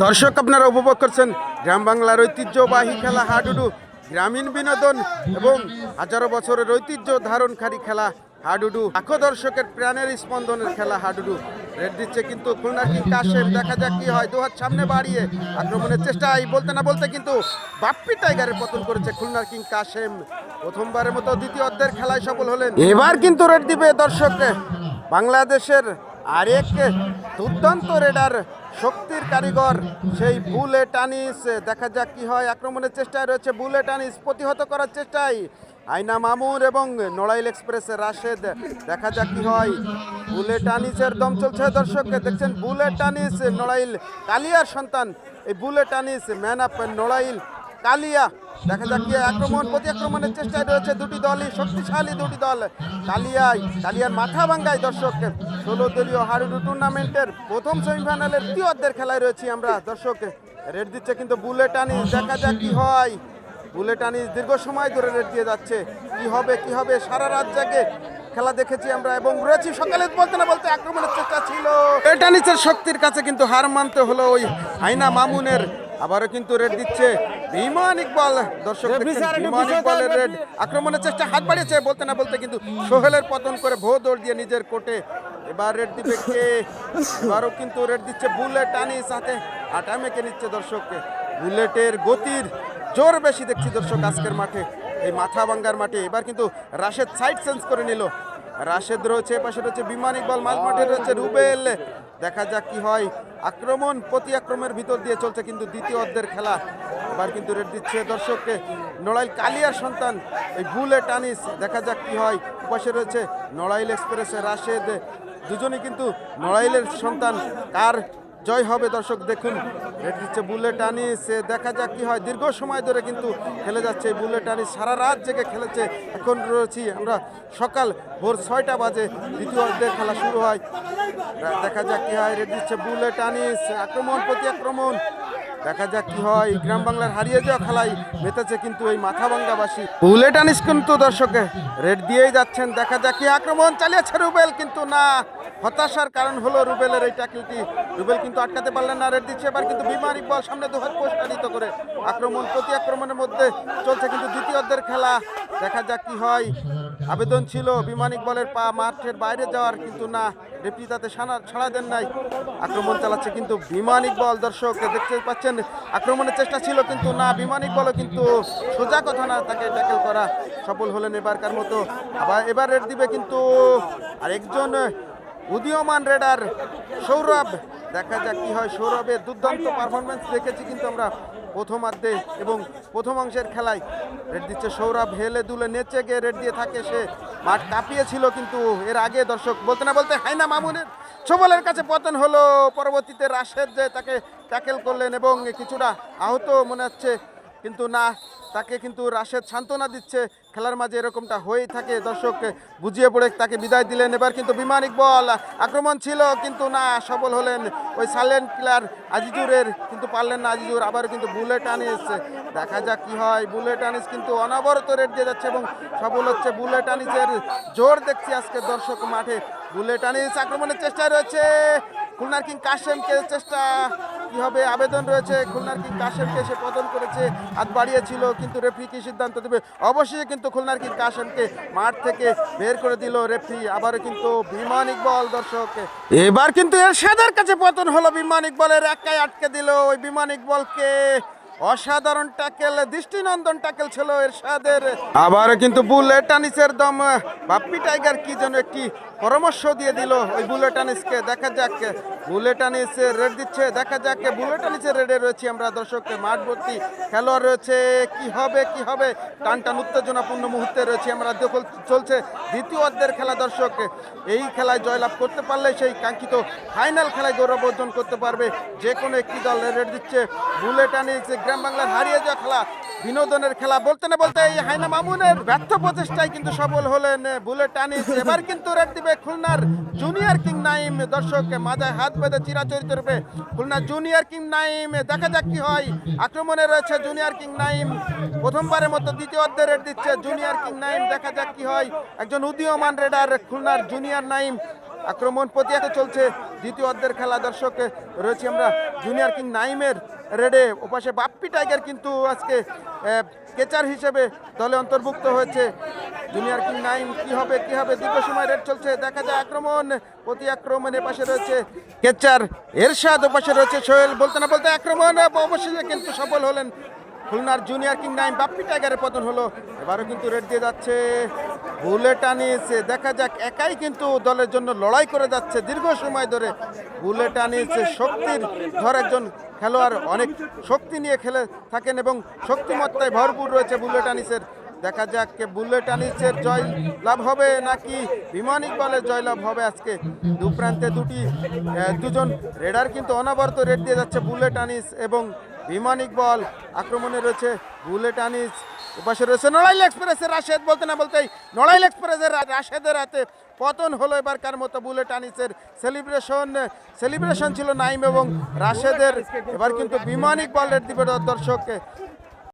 দর্শক আপনারা উপভোগ করছেন গ্রাম বাংলার ঐতিহ্যবাহী খেলা হাডুডু, গ্রামীণ বিনোদন এবং হাজারো বছরের ঐতিহ্য ধারণকারী খেলা হাডুডু। লাখো দর্শকের প্রাণের স্পন্দনের খেলা হাডুডু। রেড দিচ্ছে কিন্তু খুলনা কিং কাশেম, দেখা যাক কি হয়। দুহাত সামনে বাড়িয়ে আক্রমণের চেষ্টা, বলতে না বলতে কিন্তু বাপ্পি টাইগারের পতন করেছে খুলনার কিং কাশেম। প্রথমবারের মতো দ্বিতীয় অর্ধের খেলায় সফল হলেন। এবার কিন্তু রেড দিবে দর্শককে বাংলাদেশের আরেক দুর্দান্ত রেডার, শক্তির কারিগর সেই বুলেট আনিস। দেখা যাক কি হয়। আক্রমণের চেষ্টায় রয়েছে বুলেট আনিস, প্রতিহত করার চেষ্টায় আয়না মামুর এবং নড়াইল এক্সপ্রেসের রাশেদ। দেখা যাক কি হয়। বুলেট আনিসের দম চলছে দর্শককে, দেখছেন বুলেট আনিস নড়াইল কালিয়ার সন্তান। এই bullet Anis man of Narail Kalia. দেখা যাক কি আক্রমণ প্রতি আক্রমণের চেষ্টায় রয়েছে দুটি দলই, শক্তিশালী দুটি দল। কালিয়ার মাথা ভাঙ্গায় দর্শক। 16 দলীয় হাডুডু টুর্নামেন্টের প্রথম সেমিফাইনালের দ্বিতীয় অর্ধের খেলায় রয়েছি আমরা দর্শক। রেড দিচ্ছে কিন্তু বুলেট আনিস, দেখা যাক কি হয়। বুলেট আনিস দীর্ঘ সময় ধরে রেড দিয়ে যাচ্ছে। কি হবে সারা রাত জাগে খেলা দেখেছি আমরা এবং রয়েছি সকালে। বলতে না বলতে আক্রমণের চেষ্টা ছিল, বুলেট আনিসের শক্তির কাছে কিন্তু হার মানতে হলো ওই আয়না মামুনের। আবারও কিন্তু রেড দিচ্ছে বিমান ইকবাল। দর্শক বিমান ইকবালের রেড, আক্রমণের চেষ্টা, হাত বাড়িয়েছে। বলতে না বলতে কিন্তু সোহেলের পতন করে ভো দৌড় দিয়ে নিজের কোর্টে। এবার রেড দিবে কে? এবারও কিন্তু রেড দিচ্ছে বুলেট আনিস, সাথে আটা মেখে নিচ্ছে দর্শককে। বুলেটের গতির জোর বেশি দেখছি দর্শক আজকের মাঠে, এই মাথা ভাঙ্গার মাঠে। এবার কিন্তু রাশেদ সাইড চেঞ্জ করে নিল। রাশেদ রয়েছে, পাশে রয়েছে বিমান ইকবাল, মাঝ মাঠে রয়েছে রুবেল। দেখা যাক কি হয়। আক্রমণ প্রতি আক্রমণের ভিতর দিয়ে চলছে কিন্তু দ্বিতীয় অর্ধের খেলা। এবার কিন্তু রেড দিচ্ছে দর্শককে নড়াইল কালিয়ার সন্তান এই বুলেট আনিস। দেখা যাক কি হয়। পাশে রয়েছে নড়াইল এক্সপ্রেসের রাশেদ। দুজনেই কিন্তু নড়াইলের সন্তান। কার জয় হবে দর্শক দেখুন। রেড দিচ্ছে বুলেট আনিস, দেখা যাক কি হয়। দীর্ঘ সময় ধরে কিন্তু খেলে যাচ্ছে বুলেট আনিস, সারা রাত জেগে খেলেছে। এখন রয়েছি আমরা সকাল ভোর 6টা বাজে, দ্বিতীয় অর্ধের খেলা শুরু হয়। দেখা যাক কি হয়। রেড দিচ্ছে বুলেট আনিস, আক্রমণ প্রতি আক্রমণ। দেখা যাক কি হয়। গ্রাম বাংলার হারিয়ে যাওয়া খেলায় মেতেছে কিন্তু এই মাথা ভাঙ্গাবাসী। বুলেট আনিস কিন্তু দর্শকে রেড দিয়েই যাচ্ছেন। দেখা যাক কি আক্রমণ চালিয়েছে রুবেল, কিন্তু না, হতাশার কারণ হলো রুবেলের এই ট্যাকলটি। রুবেল কিন্তু আটকাতে পারলেন না। রেড দিচ্ছে এবার কিন্তু বিমান ইকবাল, সামনে দুহাত প্রসারিত করে আক্রমণ প্রতি আক্রমণের মধ্যে চলছে কিন্তু দ্বিতীয় অর্ধের খেলা। দেখা যাক কি হয়। আবেদন ছিল বিমান ইকবালের পা মাঠের বাইরে যাওয়ার, কিন্তু না, রেফরি তাতে ছাড়া দেন নাই। আক্রমণ চালাচ্ছে কিন্তু বিমান ইকবাল। দর্শক দেখতে পাচ্ছেন আক্রমণের চেষ্টা ছিল, কিন্তু না, বিমান ইকবালও কিন্তু সোজা কথা না, তাকে ট্যাকেল করা সফল হলেন এবারকার মতো। এবার রেড দিবে কিন্তু আরেকজন উদীয়মান রেডার সৌরভ। দেখা যাক কি হয়। সৌরভের দুর্দান্ত পারফরমেন্স দেখেছি কিন্তু আমরা প্রথমার্ধে এবং প্রথম অংশের খেলায়। রেড দিচ্ছে সৌরভ, হেলে দুলে নেচে গিয়ে রেড দিয়ে থাকে। সে মাঠ কাঁপিয়েছিল কিন্তু এর আগে দর্শক। বলতে না বলতে হাইনা মামুনের ছোবলের কাছে পতন হলো। পরবর্তীতে রাশেদ যে তাকে ট্যাকেল করলেন এবং কিছুটা আহত মনে হচ্ছে, কিন্তু না, তাকে কিন্তু রাশেদ সান্ত্বনা দিচ্ছে। খেলার মাঝে এরকমটা হয়েই থাকে দর্শক, বুঝিয়ে পড়ে তাকে বিদায় দিলেন। এবার কিন্তু বিমান ইকবাল, আক্রমণ ছিল কিন্তু না, সফল হলেন ওই সাইলেন্ট কিলার আজিজুরের, কিন্তু পারলেন না আজিজুর। আবার কিন্তু বুলেট আনিস, দেখা যাক কি হয়। বুলেট আনিস কিন্তু অনবরত রেড দিয়ে যাচ্ছে এবং সফল হচ্ছে বুলেট আনিসের জোর দেখছি আজকে দর্শক মাঠে। বুলেট আনিস আক্রমণের চেষ্টায় রয়েছে খুলনার কিং কাশেমকে, চেষ্টা কি হবে। আবেদন রয়েছে খুলনার কিং কাশেমকে, সে পতন করেছে, হাত বাড়িয়েছিল, কিন্তু রেফরি কি সিদ্ধান্ত দেবে। অবশ্যই কিন্তু খুলনার কিং কাশেমকে মাঠ থেকে বের করে দিল রেফরি। আবারও কিন্তু বিমান ইকবাল দর্শক, এবার কিন্তু এরশাদের কাছে পতন হলো। বিমান ইকবালের একাই আটকে দিল ওই বিমান ইকবালকে। অসাধারণ ট্যাকেল, দৃষ্টিনন্দন ট্যাকেল ছিল এরশাদের। আবার কিন্তু বুলেট আনিসের দম, বাপ্পি টাইগার কি যেন একটি পরামর্শ দিয়ে দিল ওই বুলেট আনিসকে। দেখা যাক বুলেট আনিস রেড দিচ্ছে, দেখা যাক বুলেট আনিসের রেডে রয়েছি আমরা দর্শক। মাঠ ভর্তি খেলোয়াড় রয়েছে, কি হবে টান উত্তেজনাপূর্ণ মুহূর্তে রয়েছি আমরা। চলছে দ্বিতীয় অর্ধের খেলা দর্শক। এই খেলায় জয়লাভ করতে পারলে সেই কাঙ্ক্ষিত ফাইনাল খেলায় গৌরব অর্জন করতে পারবে যে কোনো একটি দল। রেড দিচ্ছে বুলেট আনিস, গ্রাম বাংলার হারিয়ে যাওয়া খেলা, বিনোদনের খেলা। বলতে না বলতে এই হাইনা মামুনের ব্যর্থ প্রচেষ্টায় কিন্তু সফল হলেন বুলেট আনিস। এবার কিন্তু রেড দিবে খুলনার জুনিয়র কিং নাইম। দর্শককে মাথায় হাত বেঁধে চিরাচরিত রূপে খুলনার জুনিয়র কিং নাইম। দেখা যাক কি হয়। আক্রমণে রয়েছে জুনিয়র কিং নাইম, প্রথমবারের মতো দ্বিতীয় অর্ধে রেড দিচ্ছে জুনিয়র কিং নাইম। দেখা যাক কি হয়। একজন উদীয়মান রেডার খুলনার জুনিয়র নাইম, আক্রমণ প্রতিহত চলছে দ্বিতীয় অর্ধের খেলা। দর্শক রয়েছে আমরা জুনিয়র কিং নাইমের রেডে, ওপাশে বাপ্পি টাইগার কিন্তু আজকে কেচার হিসেবে দলে অন্তর্ভুক্ত হয়েছে। জুনিয়র কিং নাইম কি হবে দীর্ঘ সময় রেড চলছে, দেখা যায় আক্রমণ প্রতি আক্রমণ। এপাশে রয়েছে কেচার এরশাদ, ওপাশে রয়েছে সোহেল, বলতে না বলতে আক্রমণ অবশ্যই কিন্তু সফল হলেন খুলনার জুনিয়র কিং নাইম। বাপ্পি টাইগারের পতন হলো, এবারও কিন্তু রেড দিয়ে যাচ্ছে বুলেট আনিস। দেখা যাক, একাই কিন্তু দলের জন্য লড়াই করে যাচ্ছে দীর্ঘ সময় ধরে বুলেট আনিস। শক্তির ধর একজন খেলোয়াড়, অনেক শক্তি নিয়ে খেলে থাকেন এবং শক্তিমত্তায় ভরপুর রয়েছে বুলেট আনিসের। দেখা যাক বুলেট আনিসের জয় লাভ হবে নাকি বিমান ইকবালের জয়লাভ হবে। আজকে দু প্রান্তে দুজন রেডার কিন্তু অনবরত রেড দিয়ে যাচ্ছে, বুলেট আনিস এবং বিমান ইকবাল। আক্রমণে রয়েছে বুলেট আনিস, এপাশে রয়েছে নড়াইল এক্সপ্রেসের রাশেদ, বলতে না বলতেই নড়াইল এক্সপ্রেসের রাশেদের হাতে পতন হলো এবারকার মতো। বুলেট আনিসের সেলিব্রেশন ছিল নাইম এবং রাশেদের, এবার কিন্তু বিমান ইকবাল রেড দিবে। দর্শক